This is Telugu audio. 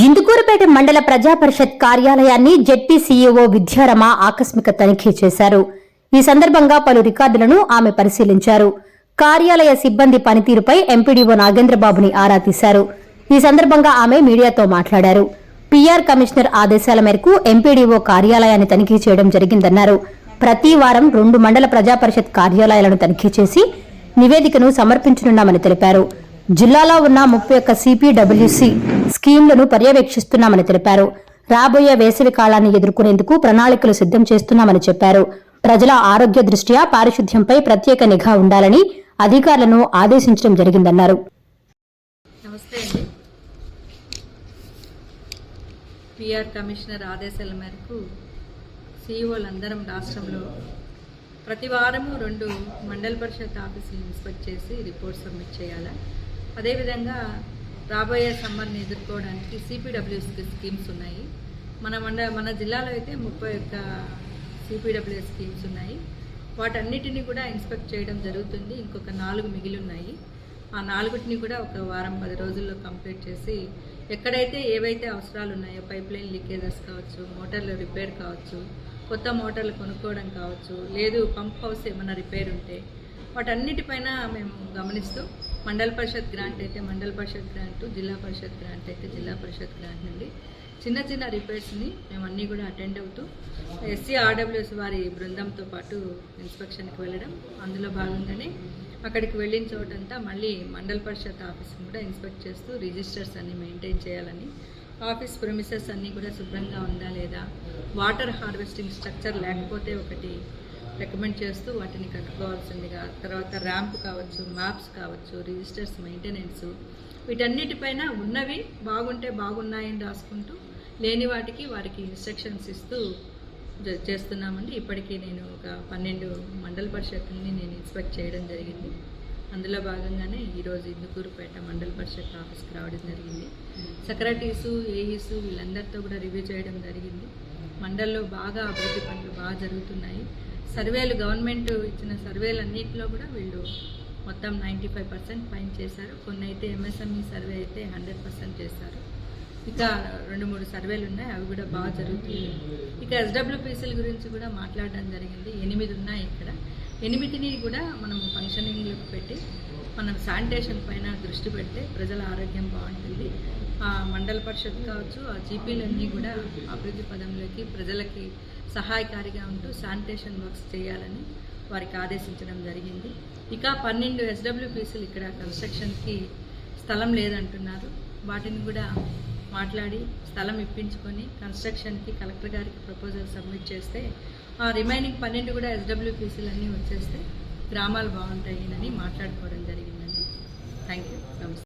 ఇందుకూరుపేట మండల ప్రజా పరిషత్ కార్యాలయాన్ని జెడ్పీ సీఈఓ విద్యారమ ఆకస్మిక తనిఖీ చేశారు. ఈ సందర్భంగా పలు రికార్డులను ఆమె పరిశీలించారు. కార్యాలయ సిబ్బంది పనితీరుపై ఎంపీడీఓ నాగేంద్రబాబుని ఆరా తీశారు. ఈ సందర్భంగా ఆమె మీడియాతో మాట్లాడారు. పీఆర్ కమిషనర్ ఆదేశాల మేరకు ఎంపీడీఓ కార్యాలయాన్ని తనిఖీ చేయడం జరిగిందన్నారు. ప్రతి వారం 2 మండల ప్రజా పరిషత్ కార్యాలయాలను తనిఖీ చేసి నివేదికను సమర్పించనున్నామని తెలిపారు. జిల్లాలో ఉన్న 31 సిపిడబ్ల్యూసి స్కీంలను పర్యవేక్షిస్తున్నామని తెలిపారు. రాబోయే వేసవి కాలాన్ని ఎదుర్కొనేందుకు ప్రణాళికలు సిద్దం చేస్తున్నామని చెప్పారు. ప్రజల ఆరోగ్య దృష్ట్యా పారిశుధ్యంపై ప్రత్యేక నిఘా ఉండాలని అధికారులను ఆదేశించడం జరిగిందన్నారు. నమస్తే అండి. పిఆర్ కమిషనర్ ఆదేశాల మేరకు సీఈఓలందరం రాష్ట్రంలో ప్రతి వారము 2 మండల పరిషత్ ఆఫీసులు ఇన్స్పెక్ట్ చేసి రిపోర్ట్ సబ్మిట్ చేయాలి. అదేవిధంగా రాబోయే సమ్మర్ని ఎదుర్కోవడానికి సిపిడబ్ల్యూఎస్ స్కీమ్స్ ఉన్నాయి. మన జిల్లాలో అయితే 31 సిపిడబ్ల్యూఎస్ స్కీమ్స్ ఉన్నాయి. వాటన్నిటిని కూడా ఇన్స్పెక్ట్ చేయడం జరుగుతుంది. ఇంకొక 4 మిగిలి ఉన్నాయి. ఆ 4టిని కూడా ఒక వారం 10 రోజుల్లో కంప్లీట్ చేసి ఎక్కడైతే ఏవైతే అవసరాలు ఉన్నాయో పైప్ లైన్ లీకేజెస్ కావచ్చు, మోటార్లు రిపేర్ కావచ్చు, కొత్త మోటార్లు కొనుక్కోవడం కావచ్చు, లేదు పంప్ హౌస్ ఏమైనా రిపేర్ ఉంటే వాటన్నిటిపైన మేము గమనిస్తూ మండల పరిషత్ గ్రాంట్ అయితే మండల పరిషత్ గ్రాంట్, జిల్లా పరిషత్ గ్రాంట్ అయితే జిల్లా పరిషత్ గ్రాంట్ నుండి చిన్న రిపేర్స్ని మేము అన్నీ కూడా అటెండ్ అవుతూ SCRWS వారి బృందంతో పాటు ఇన్స్పెక్షన్కి వెళ్ళడం, అందులో భాగంగానే అక్కడికి వెళ్ళిన చోటంతా మళ్ళీ మండల పరిషత్ ఆఫీస్ని కూడా ఇన్స్పెక్ట్ చేస్తూ రిజిస్టర్స్ అన్నీ మెయింటైన్ చేయాలని, ఆఫీస్ ప్రెమిసెస్ అన్నీ కూడా శుభ్రంగా ఉందా లేదా, వాటర్ హార్వెస్టింగ్ స్ట్రక్చర్ లేకపోతే ఒకటి రికమెండ్ చేస్తూ వాటిని కట్టుకోవాల్సిందిగా, తర్వాత ర్యాంప్ కావచ్చు, మ్యాప్స్ కావచ్చు, రిజిస్టర్స్ మెయింటెనెన్స్, వీటన్నిటిపైన ఉన్నవి బాగుంటే బాగున్నాయని రాసుకుంటూ లేని వారికి ఇన్స్ట్రక్షన్స్ ఇస్తూ చేస్తున్నామండి. ఇప్పటికీ నేను ఒక 12 మండల పరిషత్తుల్ని నేను ఇన్స్పెక్ట్ చేయడం జరిగింది. అందులో భాగంగానే ఈరోజు ఇందుకూరుపేట మండల పరిషత్ ఆఫీస్కి రావడం జరిగింది. సెక్రటరీసు, ఏఈసు వీళ్ళందరితో కూడా రివ్యూ చేయడం జరిగింది. మండల్లో బాగా అభివృద్ధి పనులు బాగా జరుగుతున్నాయి. సర్వేలు గవర్నమెంట్ ఇచ్చిన సర్వేలన్నింటిలో కూడా వీళ్ళు మొత్తం 95% పైన చేశారు. కొన్ని అయితే MSME సర్వే అయితే 100% చేశారు. ఇక 2-3 సర్వేలు ఉన్నాయి, అవి కూడా బాగా జరుగుతుంది. ఇక SWPCల గురించి కూడా మాట్లాడడం జరిగింది. 8 ఉన్నాయి. ఇక్కడ 8ని కూడా మనం ఫంక్షనింగ్లోకి పెట్టి మనం శానిటేషన్ పైన దృష్టి పెడితే ప్రజల ఆరోగ్యం బాగుంటుంది. ఆ మండల పరిషత్ కావచ్చు, ఆ జీపీలన్నీ కూడా అభివృద్ధి పదంలోకి ప్రజలకి సహాయకారిగా ఉంటూ శానిటేషన్ వర్క్స్ చేయాలని వారికి ఆదేశించడం జరిగింది. ఇక 12 SWPCలు ఇక్కడ కన్స్ట్రక్షన్కి స్థలం లేదంటున్నారు. వాటిని కూడా మాట్లాడి స్థలం ఇప్పించుకొని కన్స్ట్రక్షన్కి కలెక్టర్ గారికి ప్రపోజల్ సబ్మిట్ చేస్తే ఆ రిమైనింగ్ 12 కూడా SWPCలు అన్నీ వచ్చేస్తే గ్రామాలు బాగుంటాయి అని మాట్లాడుకోవడం జరిగిందండి. Thank you. నమస్తే.